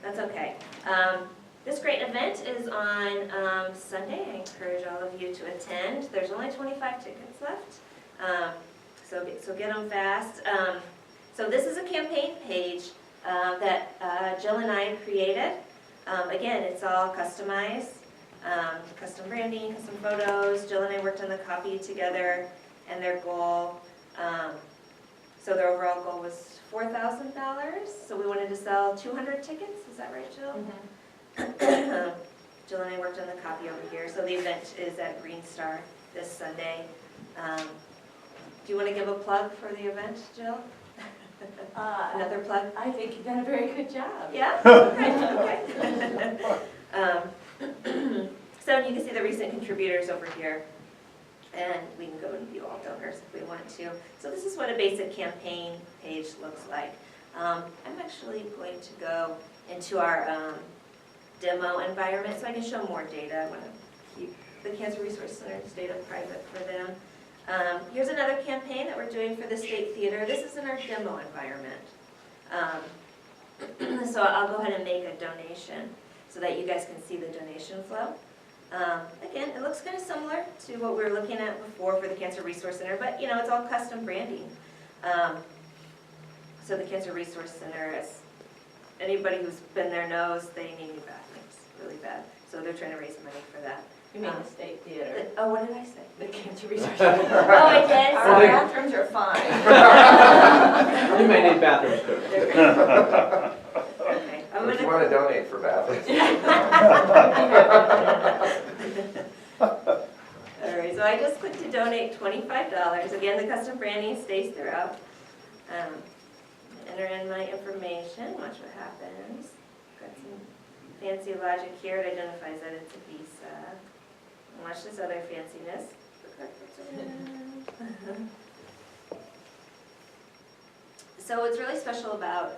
That's okay. This great event is on Sunday. I encourage all of you to attend. There's only 25 tickets left, so get them fast. So this is a campaign page that Jill and I created. Again, it's all customized, custom branding, custom photos. Jill and I worked on the copy together, and their goal, so their overall goal was $4,000. So we wanted to sell 200 tickets. Is that right, Jill? Mm-hmm. Jill and I worked on the copy over here. So the event is at Green Star this Sunday. Do you want to give a plug for the event, Jill? Another plug? I think you've done a very good job. Yeah? Okay. So you can see the recent contributors over here. And we can go and view all donors if we want to. So this is what a basic campaign page looks like. I'm actually going to go into our demo environment so I can show more data. I want to keep the Cancer Resource Center's data private for them. Here's another campaign that we're doing for the State Theater. This is in our demo environment. So I'll go ahead and make a donation so that you guys can see the donation flow. Again, it looks kind of similar to what we were looking at before for the Cancer Resource Center, but you know, it's all custom branding. So the Cancer Resource Center, as anybody who's been there knows, they need new bathrooms really bad. So they're trying to raise money for that. You mean the State Theater? Oh, what did I say? The Cancer Research Center. Oh, I did? Our Sorry. bathrooms are fine. You may need bathrooms too. Okay. I'm If you gonna... want to donate for bathrooms. All right, so I just clicked to donate $25. Again, the custom branding stays throughout. Enter in my information, watch what happens. Got some fancy logic here. It identifies that it's a visa. And watch this other fanciness. So what's really special about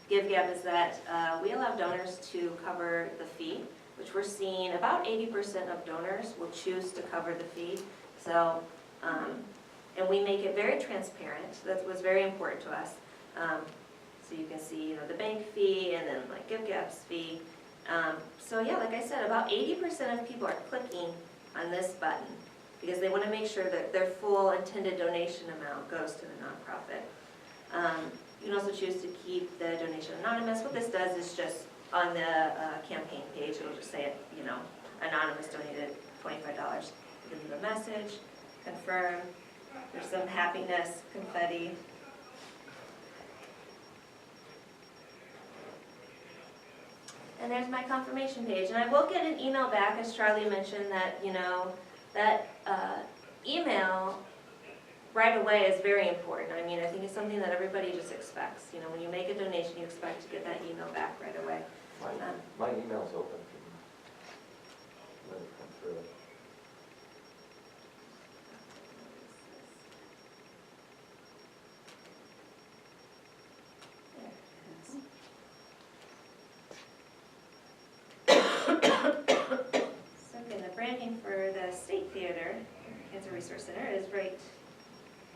GiveGab is that we allow donors to cover the fee, which we're seeing about 80% of donors will choose to cover the fee. So, and we make it very transparent. That was very important to us. So you can see, you know, the bank fee and then like GiveGab's fee. So yeah, like I said, about 80% of people are clicking on this button because they want to make sure that their full intended donation amount goes to the nonprofit. You can also choose to keep the donation anonymous. What this does is just on the campaign page, it'll just say, you know, anonymous donated $25. You can leave a message, confirm. There's some happiness, confetti. And there's my confirmation page. And I will get an email back, as Charlie mentioned, that, you know, that email right away is very important. I mean, I think it's something that everybody just expects. You know, when you make a donation, you expect to get that email back right away. My email's open. Let it come through. So again, the branding for the State Theater, Cancer Resource Center, is right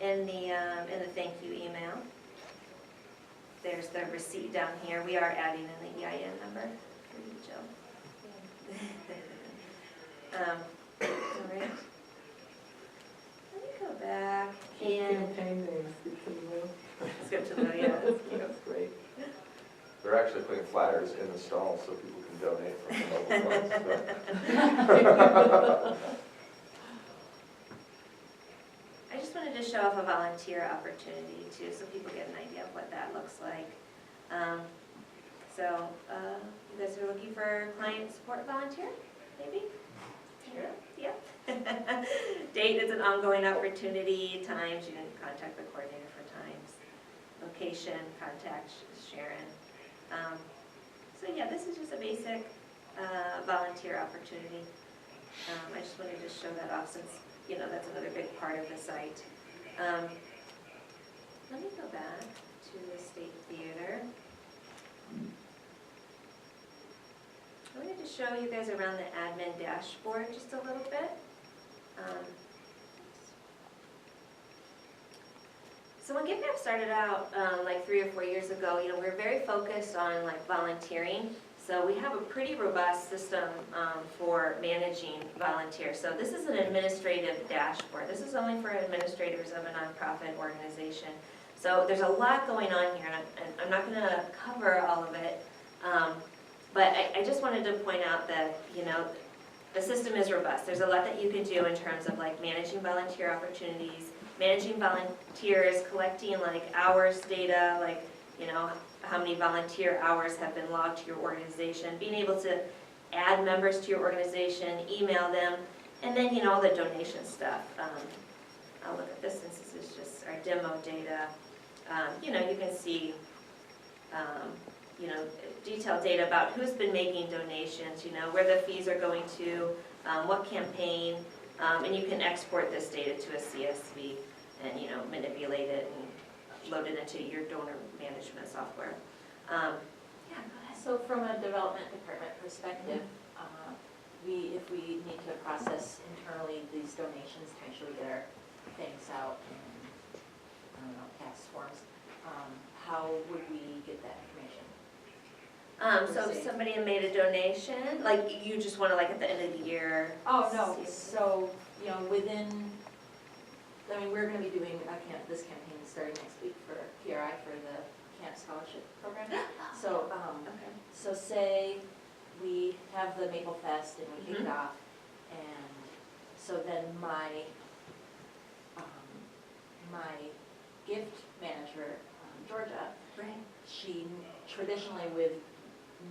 in the thank you email. There's the receipt down here. We are adding in the EIN number for you, Jill. All right. Let me go back and Campaign name, skip to the middle. skip to the yeah. That's great. They're actually putting flyers in the stalls so people can donate from the mobile phones. I just wanted to show off a volunteer opportunity too, so people get an idea of what that looks like. So you guys are looking for a client support volunteer, maybe? Sure. Yeah. Date is an ongoing opportunity. Times, you can contact the coordinator for times. Location, contact Sharon. So yeah, this is just a basic volunteer opportunity. I just wanted to show that off since, you know, that's another big part of the site. Let me go back to the State Theater. I wanted to show you guys around the admin dashboard just a little bit. So when GiveGap started out, like 3 or 4 years ago, we were very focused on like volunteering. So we have a pretty robust system for managing volunteers. So this is an administrative dashboard. This is only for administrators of a nonprofit organization. So there's a lot going on here, and I'm not going to cover all of it. But I just wanted to point out that, the system is robust. There's a lot that you can do in terms of like managing volunteer opportunities, managing volunteers, collecting like hours data, like, how many volunteer hours have been logged to your organization, being able to add members to your organization, email them, and then, all the donation stuff. I'll look at this since this is just our demo data. You can see, detailed data about who's been making donations, where the fees are going to, what campaign, and you can export this data to a CSV and, manipulate it and load it into your donor management software. Yeah, go ahead. So from a development department perspective, if we need to process internally these donations to make sure we get our things out in, tax forms, how would we get that information? So if somebody made a donation, like you just want to like at the end of the year. Oh, no, so, we're gonna be doing this campaign starting next week for PRI for the Camp Scholarship Program. So, Okay. so say we have the Maple Fest and we kick it off, and so then my gift manager, Georgia, Right. she traditionally with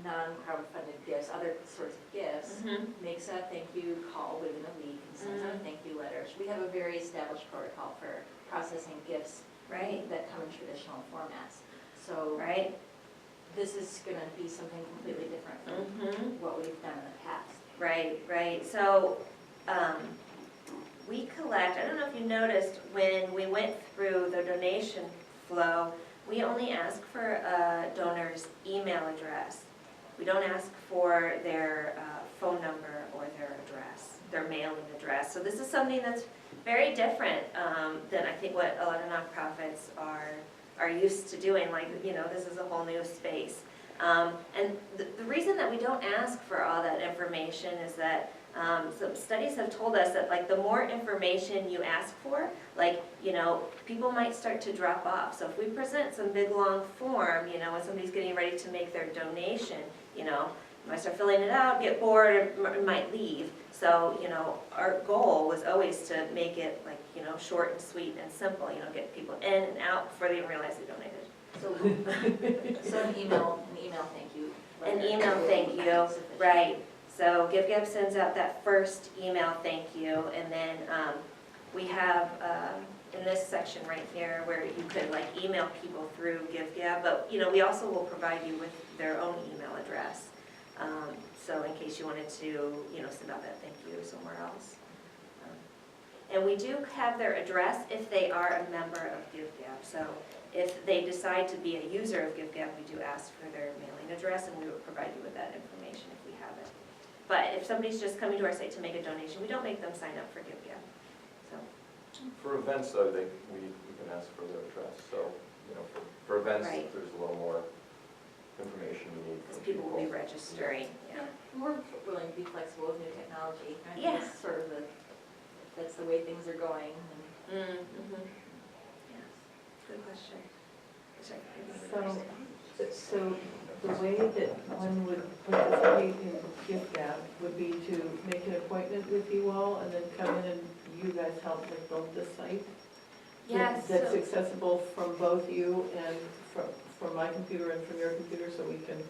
non-crowdfunded gifts, other sorts of gifts, makes a thank you call within a week and sends out a thank you letter. We have a very established protocol for processing gifts Right. that come in traditional formats. So Right. this is going to be something completely different from what we've done in the past. Right. So we collect, I don't know if you noticed, when we went through the donation flow, we only ask for a donor's email address. We don't ask for their phone number or their address, their mailing address. So this is something that's very different than I think what a lot of nonprofits are used to doing. Like, this is a whole new space. And the reason that we don't ask for all that information is that some studies have told us that like the more information you ask for, like, people might start to drop off. So if we present some big long form, when somebody's getting ready to make their donation, might start filling it out, get bored, or might leave. So, our goal was always to make it like, short and sweet and simple, get people in and out before they even realize they donated. So an email thank you. An letter email would thank be you, sufficient. right. So GiveGap sends out that first email thank you, and then we have in this section right here where you could like email people through GiveGap, but we also will provide you with their own email address. So in case you wanted to send out that thank you somewhere else. And we do have their address if they are a member of GiveGap. So if they decide to be a user of GiveGap, we do ask for their mailing address, and we will provide you with that information if we have it. But if somebody's just coming to our site to make a donation, we don't make them sign up for GiveGap. So For events, though, we can ask for their address, so, for events, Right. there's a little more information we need because from people will be registering, yeah. We're willing to be flexible with new technology. I think Yeah. it's sort of that's the way things are going. Yeah, good question. So the way that one would participate in GiveGap would be to make an appointment with you all and then come in and you guys help like build the site? Yes. That's accessible from both you and from my computer and from your computer, so we can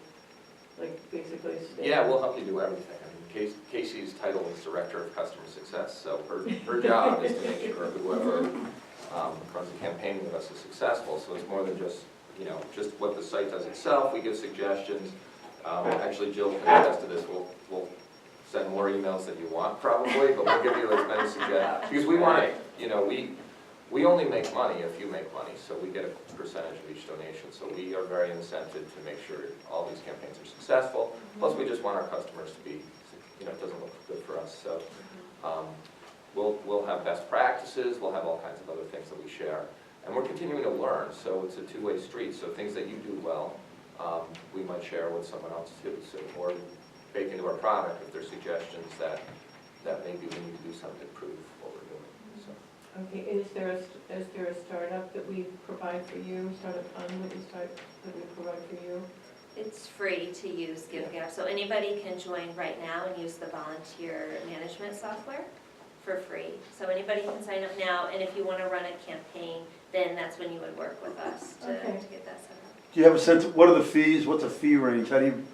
like basically stay. Yeah, we'll help you do everything. I mean, Casey's title is Director of Customer Success, so her job is to make sure whoever runs a campaign with us is successful. So it's more than just what the site does itself. We give suggestions. Actually, Jill can attest to this. We'll send more emails than you want probably, but we'll give you as many suggestions. Because we want to, we only make money if you make money, so we get a percentage of each donation. So we are very incented to make sure all these campaigns are successful. Plus, we just want our customers to be, it doesn't look good for us. So we'll have best practices. We'll have all kinds of other things that we share. And we're continuing to learn, so it's a two-way street. So things that you do well, we might share with someone else too. So, or bake into our product if there's suggestions that maybe we need to do something to improve what we're doing. So. Okay, is there a startup that we provide for you, startup fund that we provide for you? It's free to use GiveGap, so anybody can join right now and use the volunteer management software for free. So anybody can sign up now, and if you want to run a campaign, then that's when you would work with us to get that set up. Do you have a sense, of what are the fees, what's the fee range, how do you,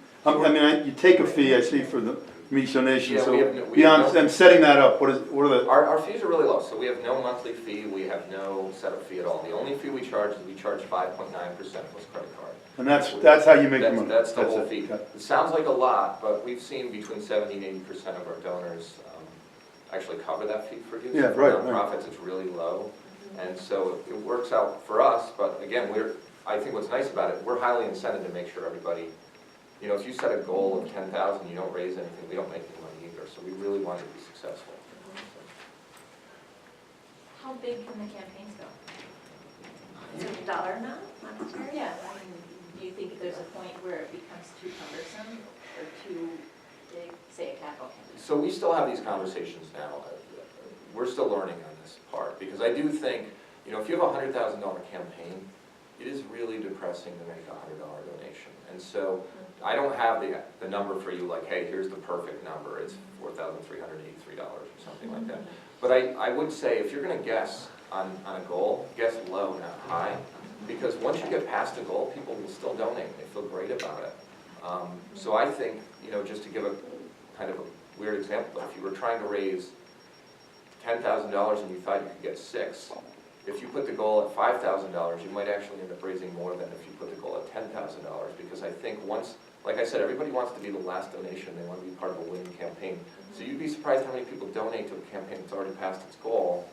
you take a fee, I see, for the each donation, Yeah, so we have beyond, no- and setting that up, what are the, Our fees are really low, so we have no monthly fee, we have no setup fee at all. The only fee we charge is we charge 5.9% plus credit card. and that's how you make the money? That's the whole it. fee. Okay. It sounds like a lot, but we've seen between 70 and 80% of our donors actually cover that fee for you. Yeah, So for right, nonprofits, it's really low, and so it works out for us, but again, I think what's nice about it, we're highly incented to make sure everybody, if you set a goal of 10,000, you don't raise anything, we don't make any money either, so we really want it to be successful. How big can the campaigns go? Is it a dollar amount, monetary? Yeah, I mean, do you think there's a point where it becomes too cumbersome or too big, say a capital campaign? So we still have these conversations now. We're still learning on this part, because I do think, if you have a $100,000 campaign, it is really depressing to make a $100 donation. And so I don't have the number for you, like, hey, here's the perfect number, it's $4,383 or something like that. But I would say, if you're gonna guess on a goal, guess low, not high, because once you get past a goal, people will still donate, they feel great about it. So I think, just to give a kind of a weird example, if you were trying to raise $10,000 and you thought you could get $6,000, if you put the goal at $5,000, you might actually end up raising more than if you put the goal at $10,000, because I think once, like I said, everybody wants to be the last donation, they want to be part of a winning campaign. So you'd be surprised how many people donate to a campaign that's already passed its goal,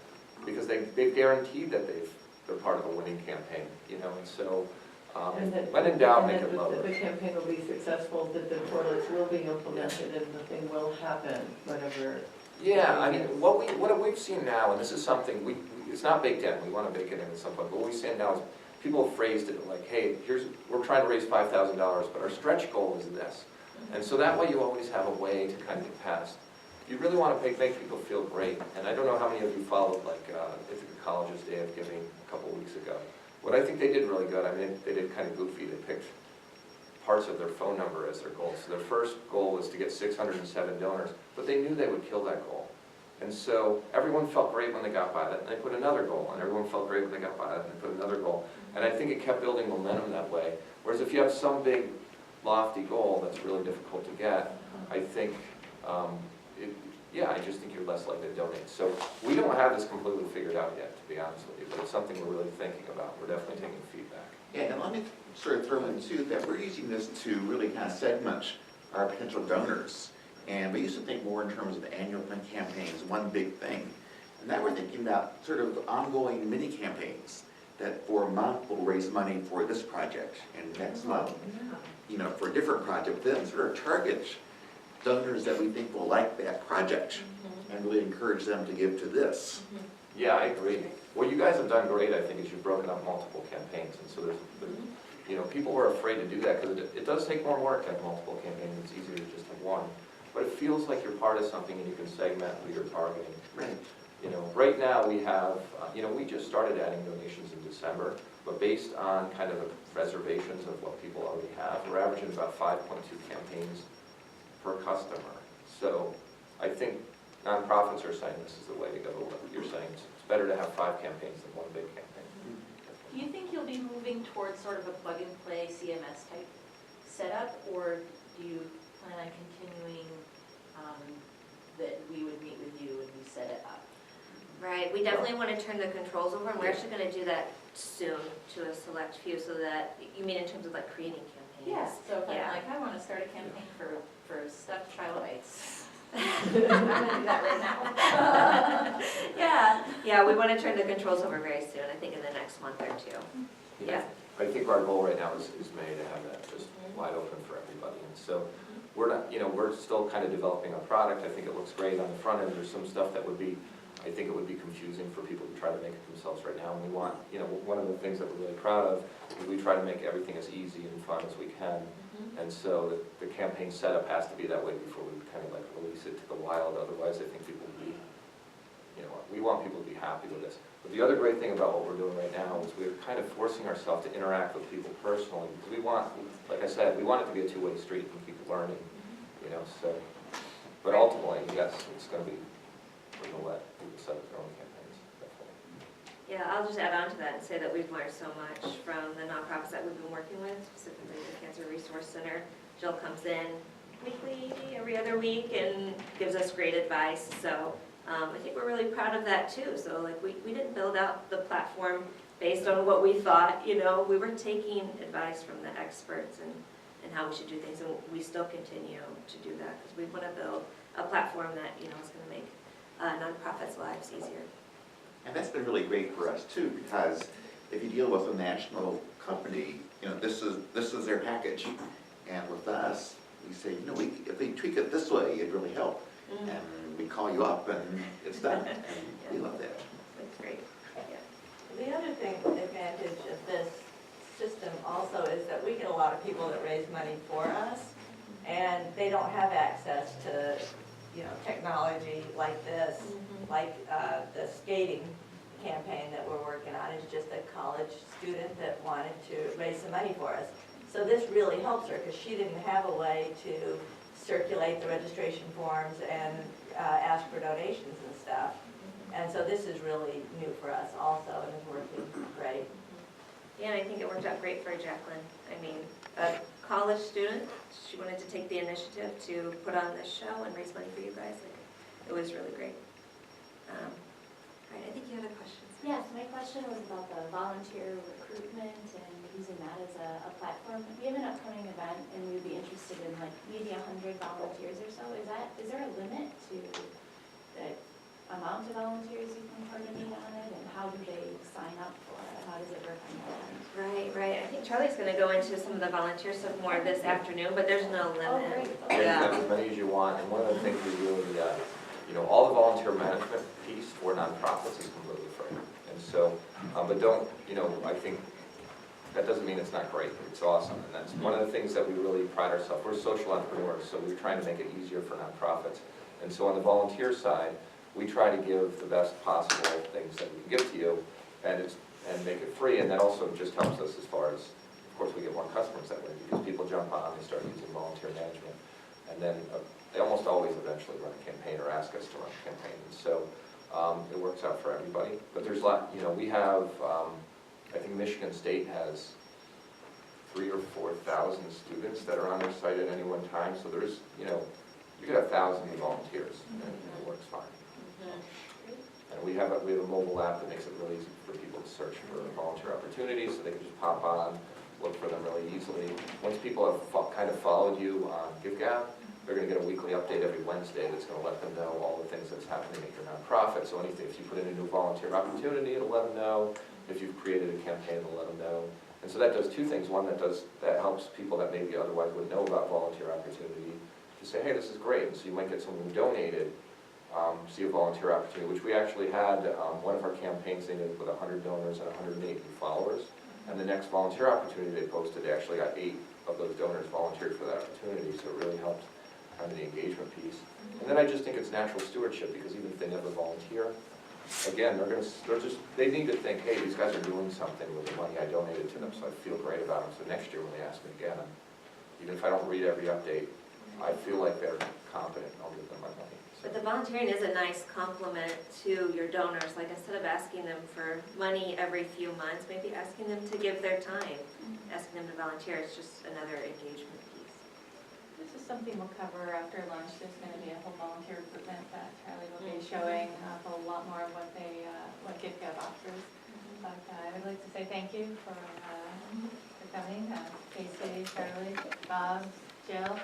because they've guaranteed that they're part of a winning campaign, and so when in doubt, make it lower. The campaign will be successful, that the toilets will be implemented and the thing will happen, whatever. Yeah, I mean, what we've seen now, and this is something it's not baked in, we want to bake it in at some point, but what we've seen now is people have phrased it like, hey, we're trying to raise $5,000, but our stretch goal is this. And so that way you always have a way to kind of get past. You really want to make people feel great, and I don't know how many of you followed Ithaca College's Day of Giving a couple weeks ago. What I think they did really good, they did kind of goofy, they picked parts of their phone number as their goal. So their first goal was to get 607 donors, but they knew they would kill that goal. And so everyone felt great when they got by that, and they put another goal, and everyone felt great when they got by that, and they put another goal. And I think it kept building momentum that way. Whereas if you have some big, lofty goal that's really difficult to get, I think, I just think you're less likely to donate. So we don't have this completely figured out yet, to be honest with you, but it's something we're really thinking about. We're definitely taking feedback. Yeah, and let me sort of throw in too, that we're using this to really kind of segment our potential donors. And we used to think more in terms of annual campaigns, one big thing. And now we're thinking about sort of ongoing mini campaigns that for a month will raise money for this project, and next month, for a different project, then sort of target donors that we think will like that project and really encourage them to give to this. Yeah, I agree. What you guys have done great, I think, is you've broken up multiple campaigns, and so there's people are afraid to do that because it does take more work to have multiple campaigns. It's easier to just have one, but it feels like you're part of something and you can segment who you're targeting. Right. Right now we have, we just started adding donations in December, but based on kind of the reservations of what people already have, we're averaging about 5.2 campaigns per customer. So I think nonprofits are saying this is the way to go. You're saying it's better to have 5 campaigns than one big campaign. Do you think you'll be moving towards sort of a plug-and-play CMS type setup, or do you plan on continuing that we would meet with you and you set it up? Right, we definitely want to turn the controls over, and we're actually going to do that soon to a select few, so that, you mean in terms of like creating campaigns? So if Yeah. I want to start a campaign for stuffed trilobites. I'm going to do that right now. Yeah, we want to turn the controls over very soon, I think in the next month or two. Yeah. I think our goal right now is May to have that just wide open for everybody. And so we're not, we're still kind of developing our product. I think it looks great on the front end. There's some stuff that would be I think it would be confusing for people to try to make it themselves right now. And we want, one of the things that we're really proud of is we try to make everything as easy and fun as we can. And so the campaign setup has to be that way before we kind of like release it to the wild. Otherwise, I think people would be, we want people to be happy with this. But the other great thing about what we're doing right now is we're kind of forcing ourselves to interact with people personally. Because we want, like I said, we want it to be a two-way street and keep learning, so. But ultimately, yes, it's going to be, we're going to let people set up their own campaigns, definitely. Yeah, I'll just add on to that and say that we've learned so much from the nonprofits that we've been working with, specifically the Cancer Resource Center. Jill comes in weekly, every other week, and gives us great advice. So I think we're really proud of that too. So like we didn't build out the platform based on what we thought, we were taking advice from the experts and how we should do things, and we still continue to do that because we want to build a platform that, is going to make nonprofits' lives easier. And that's been really great for us too, because if you deal with a national company, this is their package. And with us, we say, if they tweak it this way, it'd really help. And we call you up and it's done. And we love that. That's great. The other advantage of this system also is that we get a lot of people that raise money for us, and they don't have access to, technology like this, like the skating campaign that we're working on is just a college student that wanted to raise some money for us. So this really helps her because she didn't have a way to circulate the registration forms and ask for donations and stuff. And so this is really new for us also and is working great. Yeah, and I think it worked out great for Jacqueline. I mean, a college student, she wanted to take the initiative to put on this show and raise money for you guys. It was really great. All right, I think you had a question. Yes, my question was about the volunteer recruitment and using that as a platform. We have an upcoming event and we'd be interested in like maybe 100 volunteers or so. Is there a limit to the amount of volunteers you can coordinate on it, and how do they sign up for it? How does it work on that end? Right. I think Charlie's going to go into some of the volunteer stuff more this afternoon, but there's no Oh, limit. great. Yeah, you can have as many as you want, and one of the things we really, all the volunteer management piece for nonprofits is completely free. And so, but don't, I think that doesn't mean it's not great. It's awesome, and that's one of the things that we really pride ourselves. We're social entrepreneurs, so we're trying to make it easier for nonprofits. And so on the volunteer side, we try to give the best possible things that we can give to you, and make it free, and that also just helps us as far as, of course, we get more customers that way, because people jump on, they start using volunteer management, and then they almost always eventually run a campaign or ask us to run a campaign, and so it works out for everybody. But there's a lot, we have, I think Michigan State has 3,000 or 4,000 students that are on their site at any one time, so there's, you could have thousands of volunteers, and it works fine. And we have a mobile app that makes it really easy for people to search for volunteer opportunities, so they can just pop on, look for them really easily. Once people have kind of followed you on GiveGab, they're going to get a weekly update every Wednesday that's going to let them know all the things that's happening at your nonprofit. So anything, if you put in a new volunteer opportunity, it'll let them know. If you've created a campaign, it'll let them know. And so that does two things. One, that helps people that maybe otherwise wouldn't know about volunteer opportunity to say, hey, this is great. And so you might get someone who donated, see a volunteer opportunity, which we actually had one of our campaigns, they did with 100 donors and 108 new followers. And the next volunteer opportunity they posted, they actually got 8 of those donors volunteered for that opportunity, so it really helped kind of the engagement piece. And then I just think it's natural stewardship, because even if they never volunteer, again, they need to think, hey, these guys are doing something with the money I donated to them, so I feel great about them. So next year when they ask me again, even if I don't read every update, I feel like they're competent and I'll give them my money. But the volunteering is a nice complement to your donors. Like, instead of asking them for money every few months, maybe asking them to give their time, asking them to volunteer. It's just another engagement piece. This is something we'll cover after lunch. There's going to be a whole volunteer recruitment that Charlie will be showing a lot more of what GiveGab offers. But I would like to say thank you for coming. Casey, Charlie, Bob, Jill.